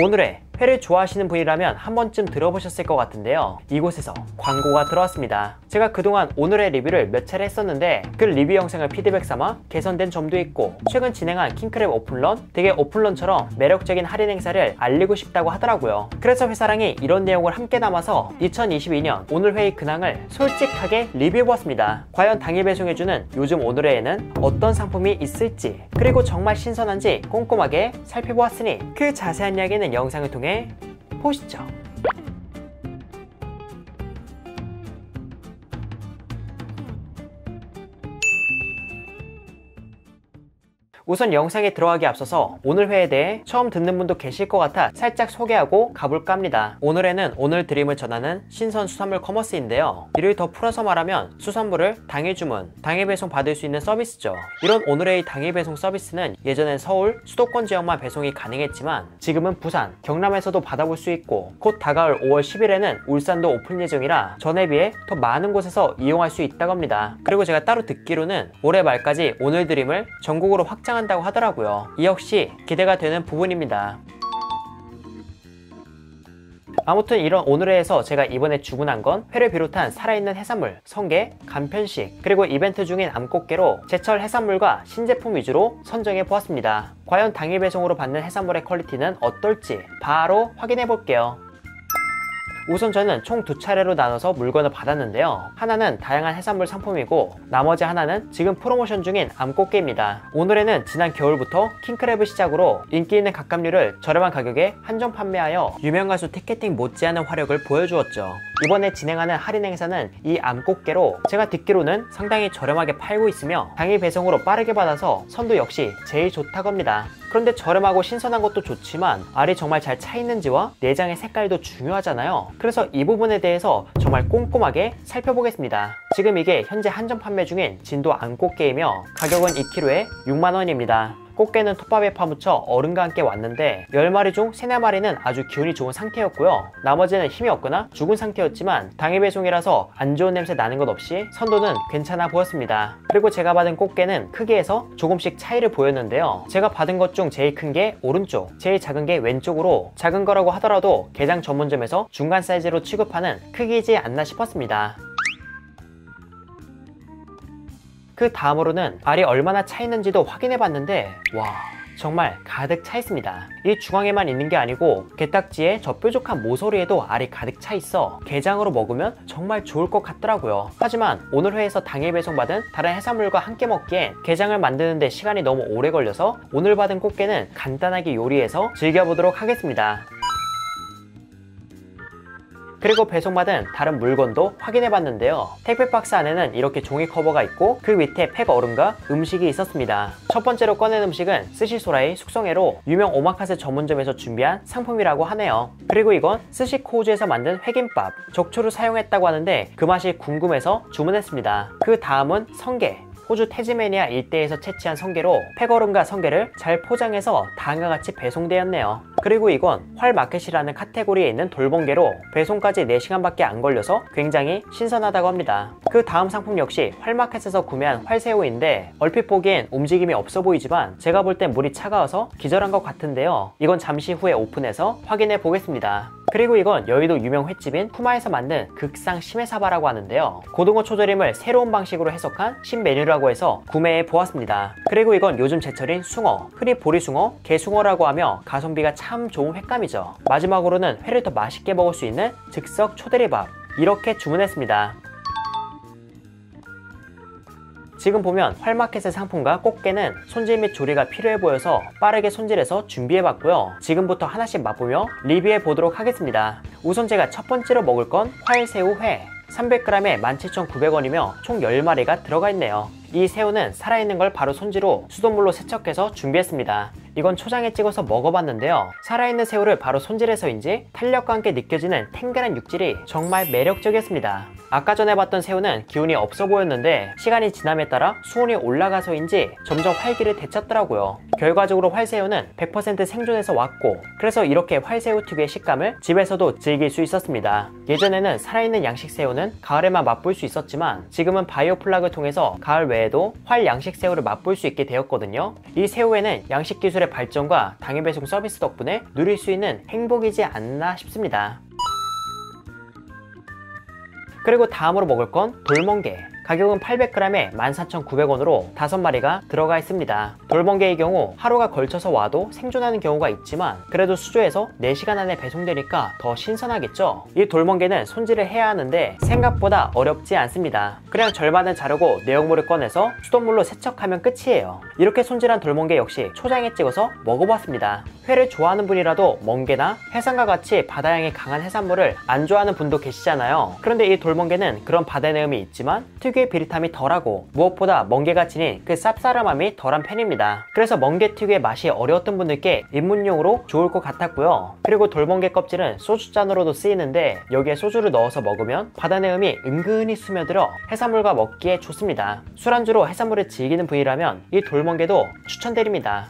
오늘의 회를 좋아하시는 분이라면 한 번쯤 들어보셨을 것 같은데요. 이곳에서 광고가 들어왔습니다. 제가 그동안 오늘의 리뷰를 몇 차례 했었는데 그 리뷰 영상을 피드백 삼아 개선된 점도 있고 최근 진행한 킹크랩 오픈런, 되게 오픈런처럼 매력적인 할인 행사를 알리고 싶다고 하더라고요. 그래서 회사랑이 이런 내용을 함께 담아서 2022년 오늘 회의 근황을 솔직하게 리뷰해보았습니다. 과연 당일 배송해주는 요즘 오늘회에는 어떤 상품이 있을지, 그리고 정말 신선한지 꼼꼼하게 살펴보았으니 그 자세한 이야기는 영상을 통해 보시죠. 우선 영상에 들어가기 앞서서 오늘 회에 대해 처음 듣는 분도 계실 것 같아 살짝 소개하고 가볼까 합니다. 오늘에는 오늘 드림을 전하는 신선 수산물 커머스인데요. 이를 더 풀어서 말하면 수산물을 당일 주문, 당일 배송 받을 수 있는 서비스죠. 이런 오늘의 당일 배송 서비스는 예전엔 서울, 수도권 지역만 배송이 가능했지만 지금은 부산, 경남에서도 받아볼 수 있고 곧 다가올 5월 10일에는 울산도 오픈 예정이라 전에 비해 더 많은 곳에서 이용할 수 있다고 합니다. 그리고 제가 따로 듣기로는 올해 말까지 오늘 드림을 전국으로 확장한다고 하더라고요. 이 역시 기대가 되는 부분입니다. 아무튼 이런 오늘회에서 제가 이번에 주문한 건 회를 비롯한 살아있는 해산물, 성게, 간편식, 그리고 이벤트 중인 암꽃게로 제철 해산물과 신제품 위주로 선정해 보았습니다. 과연 당일 배송으로 받는 해산물의 퀄리티는 어떨지 바로 확인해 볼게요. 우선 저는 총 2차례로 나눠서 물건을 받았는데요. 하나는 다양한 해산물 상품이고 나머지 하나는 지금 프로모션 중인 암꽃게입니다. 오늘에는 지난 겨울부터 킹크랩을 시작으로 인기 있는 각각류를 저렴한 가격에 한정 판매하여 유명 가수 티켓팅 못지않은 화력을 보여주었죠. 이번에 진행하는 할인 행사는 이 암꽃게로 제가 듣기로는 상당히 저렴하게 팔고 있으며 당일 배송으로 빠르게 받아서 선도 역시 제일 좋다고 합니다. 그런데 저렴하고 신선한 것도 좋지만 알이 정말 잘 차 있는지와 내장의 색깔도 중요하잖아요. 그래서 이 부분에 대해서 정말 꼼꼼하게 살펴보겠습니다. 지금 이게 현재 한정 판매 중인 진도 암꽃게이며 가격은 2kg에 6만원입니다. 꽃게는 톱밥에 파묻혀 얼음과 함께 왔는데 10마리 중 3, 4마리는 아주 기운이 좋은 상태였고요. 나머지는 힘이 없거나 죽은 상태였지만 당일 배송이라서 안 좋은 냄새 나는 것 없이 선도는 괜찮아 보였습니다. 그리고 제가 받은 꽃게는 크기에서 조금씩 차이를 보였는데요. 제가 받은 것 중 제일 큰 게 오른쪽, 제일 작은 게 왼쪽으로, 작은 거라고 하더라도 게장 전문점에서 중간 사이즈로 취급하는 크기이지 않나 싶었습니다. 그 다음으로는 알이 얼마나 차 있는지도 확인해 봤는데 와, 정말 가득 차 있습니다. 이 중앙에만 있는 게 아니고 게딱지에 저 뾰족한 모서리에도 알이 가득 차 있어 게장으로 먹으면 정말 좋을 것 같더라고요. 하지만 오늘 회에서 당일 배송받은 다른 해산물과 함께 먹기엔 게장을 만드는데 시간이 너무 오래 걸려서 오늘 받은 꽃게는 간단하게 요리해서 즐겨보도록 하겠습니다. 그리고 배송받은 다른 물건도 확인해봤는데요. 택배 박스 안에는 이렇게 종이 커버가 있고 그 밑에 팩 얼음과 음식이 있었습니다. 첫 번째로 꺼낸 음식은 스시소라이 숙성회로 유명 오마카세 전문점에서 준비한 상품이라고 하네요. 그리고 이건 스시코우즈에서 만든 회김밥, 적초를 사용했다고 하는데 그 맛이 궁금해서 주문했습니다. 그 다음은 성게. 호주 태즈메니아 일대에서 채취한 성게로 팩얼음과 성게를 잘 포장해서 다음과 같이 배송되었네요. 그리고 이건 활마켓이라는 카테고리에 있는 돌봉게로 배송까지 4시간밖에 안 걸려서 굉장히 신선하다고 합니다. 그 다음 상품 역시 활마켓에서 구매한 활새우인데 얼핏 보기엔 움직임이 없어 보이지만 제가 볼 땐 물이 차가워서 기절한 것 같은데요. 이건 잠시 후에 오픈해서 확인해 보겠습니다. 그리고 이건 여의도 유명 횟집인 푸마에서 만든 극상 시메사바라고 하는데요. 고등어 초절임을 새로운 방식으로 해석한 신메뉴라고 해서 구매해 보았습니다. 그리고 이건 요즘 제철인 숭어, 흔히 보리숭어, 게숭어라고 하며 가성비가 참 좋은 횟감이죠. 마지막으로는 회를 더 맛있게 먹을 수 있는 즉석 초대리밥, 이렇게 주문했습니다. 지금 보면 활마켓의 상품과 꽃게는 손질 및 조리가 필요해 보여서 빠르게 손질해서 준비해봤고요. 지금부터 하나씩 맛보며 리뷰해 보도록 하겠습니다. 우선 제가 첫 번째로 먹을 건 활새우회, 300g에 17,900원이며 총 10마리가 들어가 있네요. 이 새우는 살아있는 걸 바로 손질로 수돗물로 세척해서 준비했습니다. 이건 초장에 찍어서 먹어봤는데요. 살아있는 새우를 바로 손질해서인지 탄력과 함께 느껴지는 탱글한 육질이 정말 매력적이었습니다. 아까 전에 봤던 새우는 기운이 없어 보였는데 시간이 지남에 따라 수온이 올라가서인지 점점 활기를 되찾더라고요. 결과적으로 활새우는 100% 생존해서 왔고, 그래서 이렇게 활새우 특유의 식감을 집에서도 즐길 수 있었습니다. 예전에는 살아있는 양식새우는 가을에만 맛볼 수 있었지만 지금은 바이오플락을 통해서 가을 외에도 활 양식새우를 맛볼 수 있게 되었거든요. 이 새우에는 양식기술의 발전과 당일배송 서비스 덕분에 누릴 수 있는 행복이지 않나 싶습니다. 그리고 다음으로 먹을 건 돌멍게. 가격은 800g에 14,900원으로 5마리가 들어가 있습니다. 돌멍게의 경우 하루가 걸쳐서 와도 생존하는 경우가 있지만 그래도 수조에서 4시간 안에 배송되니까 더 신선하겠죠? 이 돌멍게는 손질을 해야 하는데 생각보다 어렵지 않습니다. 그냥 절반을 자르고 내용물을 꺼내서 수돗물로 세척하면 끝이에요. 이렇게 손질한 돌멍게 역시 초장에 찍어서 먹어봤습니다. 회를 좋아하는 분이라도 멍게나 해삼과 같이 바다향이 강한 해산물을 안 좋아하는 분도 계시잖아요. 그런데 이 돌멍게는 그런 바다 내음이 있지만 특유의 비릿함이 덜하고 무엇보다 멍게가 지닌 그 쌉싸름함이 덜한 편입니다. 그래서 멍게 특유의 맛이 어려웠던 분들께 입문용으로 좋을 것 같았고요. 그리고 돌멍게 껍질은 소주잔으로도 쓰이는데 여기에 소주를 넣어서 먹으면 바다 내음이 은근히 스며들어 해산물과 먹기에 좋습니다. 술안주로 해산물을 즐기는 분이라면 이 돌멍게도 추천드립니다.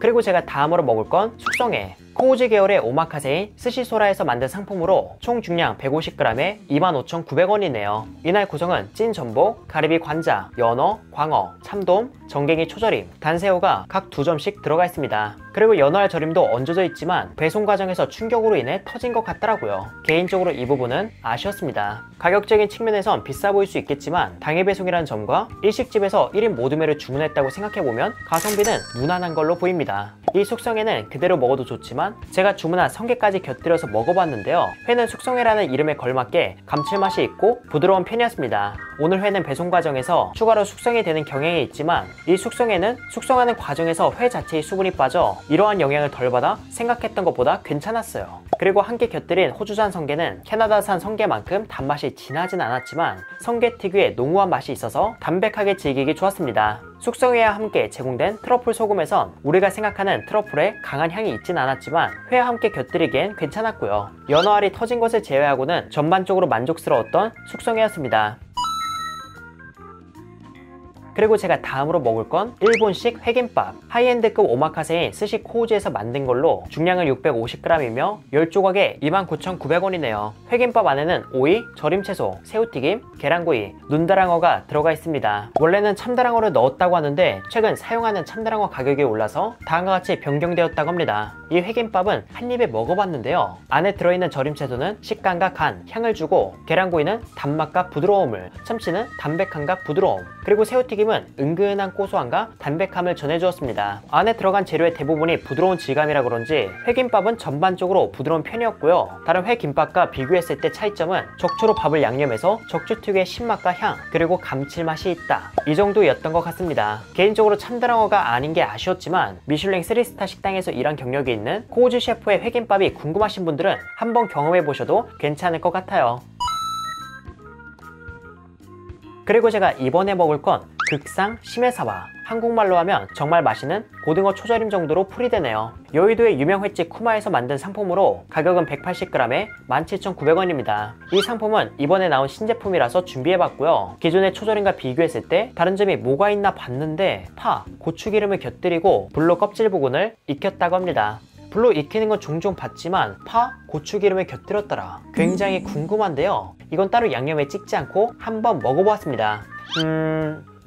그리고 제가 다음으로 먹을 건 숙성회. 코우즈 계열의 오마카세인 스시소라에서 만든 상품으로 총 중량 150g에 25,900원이네요. 이날 구성은 찐 전복, 가리비 관자, 연어, 광어, 참돔, 정갱이 초절임, 단새우가 각 2점씩 들어가 있습니다. 그리고 연어알 절임도 얹어져 있지만 배송 과정에서 충격으로 인해 터진 것 같더라고요. 개인적으로 이 부분은 아쉬웠습니다. 가격적인 측면에선 비싸 보일 수 있겠지만 당일 배송이라는 점과 일식집에서 1인 모둠회를 주문했다고 생각해보면 가성비는 무난한 걸로 보입니다. 이 숙성회는 그대로 먹어도 좋지만 제가 주문한 성게까지 곁들여서 먹어봤는데요. 회는 숙성회라는 이름에 걸맞게 감칠맛이 있고 부드러운 편이었습니다. 오늘 회는 배송 과정에서 추가로 숙성이 되는 경향이 있지만 이 숙성회는 숙성하는 과정에서 회 자체의 수분이 빠져 이러한 영향을 덜 받아 생각했던 것보다 괜찮았어요. 그리고 함께 곁들인 호주산 성게는 캐나다산 성게만큼 단맛이 진하진 않았지만 성게 특유의 농후한 맛이 있어서 담백하게 즐기기 좋았습니다. 숙성회와 함께 제공된 트러플 소금에선 우리가 생각하는 트러플의 강한 향이 있진 않았지만 회와 함께 곁들이기엔 괜찮았고요. 연어알이 터진 것을 제외하고는 전반적으로 만족스러웠던 숙성회였습니다. 그리고 제가 다음으로 먹을 건 일본식 회김밥. 하이엔드급 오마카세인 스시 코우즈에서 만든 걸로 중량은 650g이며 10조각에 29,900원이네요. 회김밥 안에는 오이, 절임채소, 새우튀김, 계란구이, 눈다랑어가 들어가 있습니다. 원래는 참다랑어를 넣었다고 하는데 최근 사용하는 참다랑어 가격이 올라서 다음과 같이 변경되었다고 합니다. 이 회김밥은 한 입에 먹어봤는데요. 안에 들어있는 절임채소는 식감과 간, 향을 주고 계란구이는 단맛과 부드러움을, 참치는 담백함과 부드러움, 그리고 새우튀김 은 은근한 고소함과 담백함을 전해주었습니다. 안에 들어간 재료의 대부분이 부드러운 질감이라 그런지 회김밥은 전반적으로 부드러운 편이었고요. 다른 회김밥과 비교했을 때 차이점은 적초로 밥을 양념해서 적초 특유의 신맛과 향, 그리고 감칠맛이 있다, 이 정도였던 것 같습니다. 개인적으로 참다랑어가 아닌 게 아쉬웠지만 미슐랭 3스타 식당에서 일한 경력이 있는 코우즈 셰프의 회김밥이 궁금하신 분들은 한번 경험해보셔도 괜찮을 것 같아요. 그리고 제가 이번에 먹을 건 극상 시메사바. 한국말로 하면 정말 맛있는 고등어 초절임 정도로 풀이되네요. 여의도의 유명 횟집 쿠마에서 만든 상품으로 가격은 180g에 17,900원입니다. 이 상품은 이번에 나온 신제품이라서 준비해봤고요. 기존의 초절임과 비교했을 때 다른 점이 뭐가 있나 봤는데 파, 고추기름을 곁들이고 불로 껍질 부분을 익혔다고 합니다. 불로 익히는 건 종종 봤지만 파, 고추기름을 곁들였더라. 굉장히 궁금한데요. 이건 따로 양념에 찍지 않고 한번 먹어보았습니다.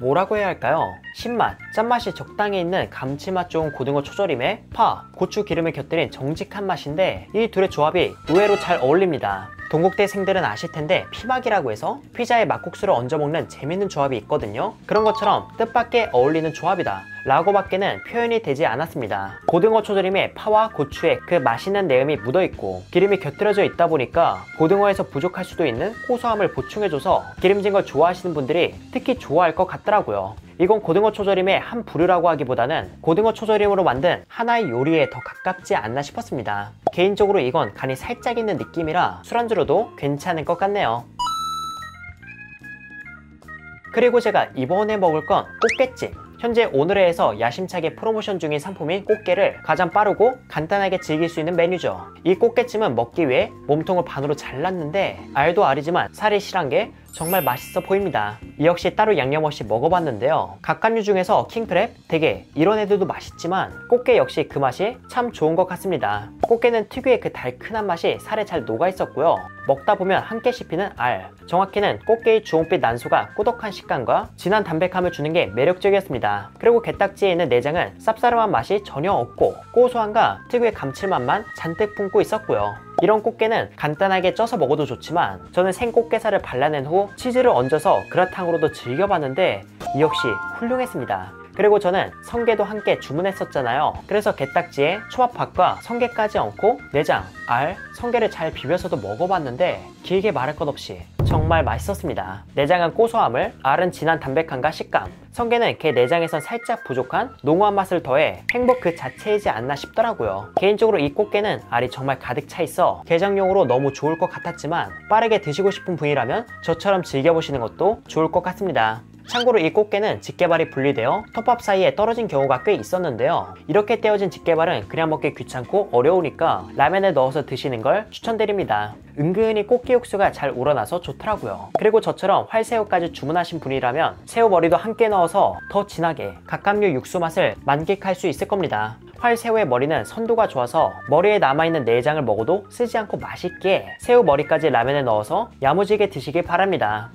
뭐라고 해야 할까요? 신맛, 짠맛이 적당히 있는 감칠맛 좋은 고등어 초절임에 파, 고추 기름을 곁들인 정직한 맛인데 이 둘의 조합이 의외로 잘 어울립니다. 동국대생들은 아실텐데 피막이라고 해서 피자에 막국수를 얹어 먹는 재밌는 조합이 있거든요. 그런 것처럼 뜻밖의 어울리는 조합이다 라고 밖에는 표현이 되지 않았습니다. 고등어 초절임에 파와 고추에 그 맛있는 내음이 묻어있고 기름이 곁들여져 있다 보니까 고등어에서 부족할 수도 있는 고소함을 보충해줘서 기름진 걸 좋아하시는 분들이 특히 좋아할 것 같더라고요. 이건 고등어 초절임의 한 부류라고 하기보다는 고등어 초절임으로 만든 하나의 요리에 더 가깝지 않나 싶었습니다. 개인적으로 이건 간이 살짝 있는 느낌이라 술안주로도 괜찮을 것 같네요. 그리고 제가 이번에 먹을 건 꽃게찜. 현재 오늘에서 야심차게 프로모션 중인 상품인 꽃게를 가장 빠르고 간단하게 즐길 수 있는 메뉴죠. 이 꽃게찜은 먹기 위해 몸통을 반으로 잘랐는데 알도 알이지만 살이 실한 게 정말 맛있어 보입니다. 이 역시 따로 양념 없이 먹어봤는데요. 각각류 중에서 킹크랩, 대게 이런 애들도 맛있지만 꽃게 역시 그 맛이 참 좋은 것 같습니다. 꽃게는 특유의 그 달큰한 맛이 살에 잘 녹아 있었고요. 먹다 보면 함께 씹히는 알, 정확히는 꽃게의 주홍빛 난소가 꾸덕한 식감과 진한 담백함을 주는 게 매력적이었습니다. 그리고 게딱지에 있는 내장은 쌉싸름한 맛이 전혀 없고 고소함과 특유의 감칠맛만 잔뜩 품고 있었고요. 이런 꽃게는 간단하게 쪄서 먹어도 좋지만 저는 생꽃게살을 발라낸 후 치즈를 얹어서 그라탕으로도 즐겨봤는데 이 역시 훌륭했습니다. 그리고 저는 성게도 함께 주문했었잖아요. 그래서 게딱지에 초밥밥과 성게까지 얹고 내장, 알, 성게를 잘 비벼서도 먹어봤는데 길게 말할 것 없이 정말 맛있었습니다. 내장은 고소함을, 알은 진한 담백함과 식감, 성게는 게 내장에선 살짝 부족한 농후한 맛을 더해 행복 그 자체이지 않나 싶더라고요. 개인적으로 이 꽃게는 알이 정말 가득 차 있어 게장용으로 너무 좋을 것 같았지만 빠르게 드시고 싶은 분이라면 저처럼 즐겨보시는 것도 좋을 것 같습니다. 참고로 이 꽃게는 집게발이 분리되어 톱밥 사이에 떨어진 경우가 꽤 있었는데요. 이렇게 떼어진 집게발은 그냥 먹기 귀찮고 어려우니까 라면에 넣어서 드시는 걸 추천드립니다. 은근히 꽃게 육수가 잘 우러나서 좋더라고요. 그리고 저처럼 활새우까지 주문하신 분이라면 새우 머리도 함께 넣어서 더 진하게 각각류 육수 맛을 만끽할 수 있을 겁니다. 활새우의 머리는 선도가 좋아서 머리에 남아있는 내장을 먹어도 쓰지 않고 맛있게 새우 머리까지 라면에 넣어서 야무지게 드시길 바랍니다.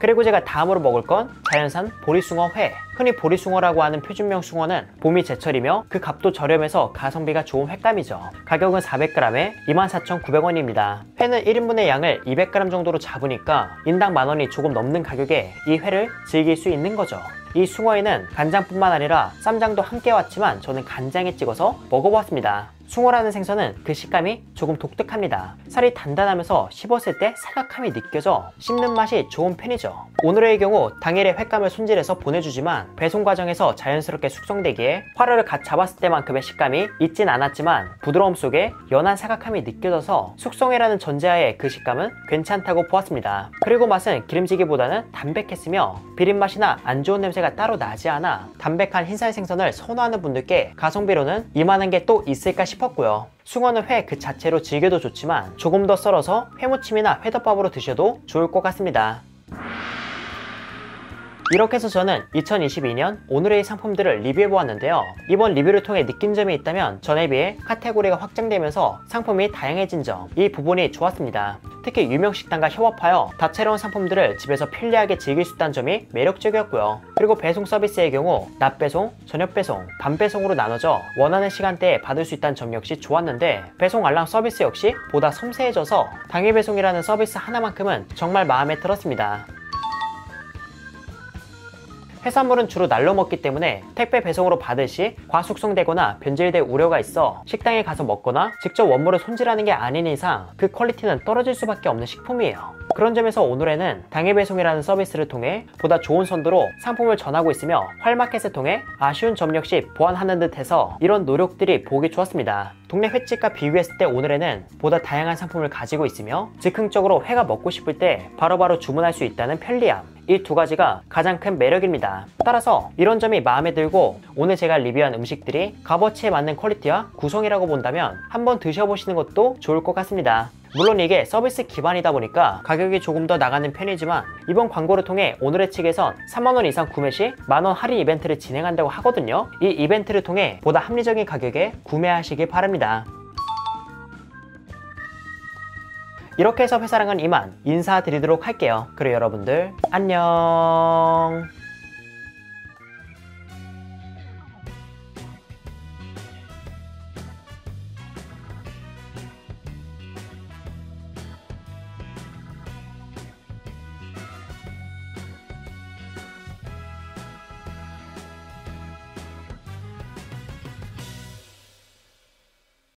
그리고 제가 다음으로 먹을 건 자연산 보리숭어 회. 흔히 보리숭어라고 하는 표준명 숭어는 봄이 제철이며 그 값도 저렴해서 가성비가 좋은 횟감이죠. 가격은 400g에 24,900원입니다. 회는 1인분의 양을 200g 정도로 잡으니까 인당 만원이 조금 넘는 가격에 이 회를 즐길 수 있는 거죠. 이 숭어에는 간장뿐만 아니라 쌈장도 함께 왔지만 저는 간장에 찍어서 먹어보았습니다. 숭어라는 생선은 그 식감이 조금 독특합니다. 살이 단단하면서 씹었을 때 사각함이 느껴져 씹는 맛이 좋은 편이죠. 오늘의 경우 당일에 횟감을 손질해서 보내주지만 배송 과정에서 자연스럽게 숙성되기에 화로를 갓 잡았을 때만큼의 식감이 있진 않았지만 부드러움 속에 연한 사각함이 느껴져서 숙성회라는 전제하에 그 식감은 괜찮다고 보았습니다. 그리고 맛은 기름지기보다는 담백했으며 비린맛이나 안 좋은 냄새가 따로 나지 않아 담백한 흰살 생선을 선호하는 분들께 가성비로는 이만한 게 또 있을까 싶었고요. 숭어는 회 그 자체로 즐겨도 좋지만 조금 더 썰어서 회무침이나 회덮밥으로 드셔도 좋을 것 같습니다. 이렇게 해서 저는 2022년 오늘의 상품들을 리뷰해보았는데요. 이번 리뷰를 통해 느낀 점이 있다면 전에 비해 카테고리가 확장되면서 상품이 다양해진 점, 이 부분이 좋았습니다. 특히 유명 식당과 협업하여 다채로운 상품들을 집에서 편리하게 즐길 수 있다는 점이 매력적이었고요. 그리고 배송 서비스의 경우 낮 배송, 저녁 배송, 밤 배송으로 나눠져 원하는 시간대에 받을 수 있다는 점 역시 좋았는데 배송 알람 서비스 역시 보다 섬세해져서 당일 배송이라는 서비스 하나만큼은 정말 마음에 들었습니다. 해산물은 주로 날로 먹기 때문에 택배 배송으로 받을 시 과숙성되거나 변질될 우려가 있어 식당에 가서 먹거나 직접 원물을 손질하는 게 아닌 이상 그 퀄리티는 떨어질 수밖에 없는 식품이에요. 그런 점에서 오늘에는 당일 배송이라는 서비스를 통해 보다 좋은 선도로 상품을 전하고 있으며 활마켓을 통해 아쉬운 점 역시 보완하는 듯 해서 이런 노력들이 보기 좋았습니다. 동네 횟집과 비교했을 때 오늘에는 보다 다양한 상품을 가지고 있으며 즉흥적으로 회가 먹고 싶을 때 바로바로 주문할 수 있다는 편리함, 이 두 가지가 가장 큰 매력입니다. 따라서 이런 점이 마음에 들고 오늘 제가 리뷰한 음식들이 값어치에 맞는 퀄리티와 구성이라고 본다면 한번 드셔보시는 것도 좋을 것 같습니다. 물론 이게 서비스 기반이다 보니까 가격이 조금 더 나가는 편이지만 이번 광고를 통해 오늘의 측에선 3만원 이상 구매 시 만원 할인 이벤트를 진행한다고 하거든요. 이 이벤트를 통해 보다 합리적인 가격에 구매하시길 바랍니다. 이렇게 해서 회사랑은 이만 인사드리도록 할게요. 그리고 여러분들 안녕.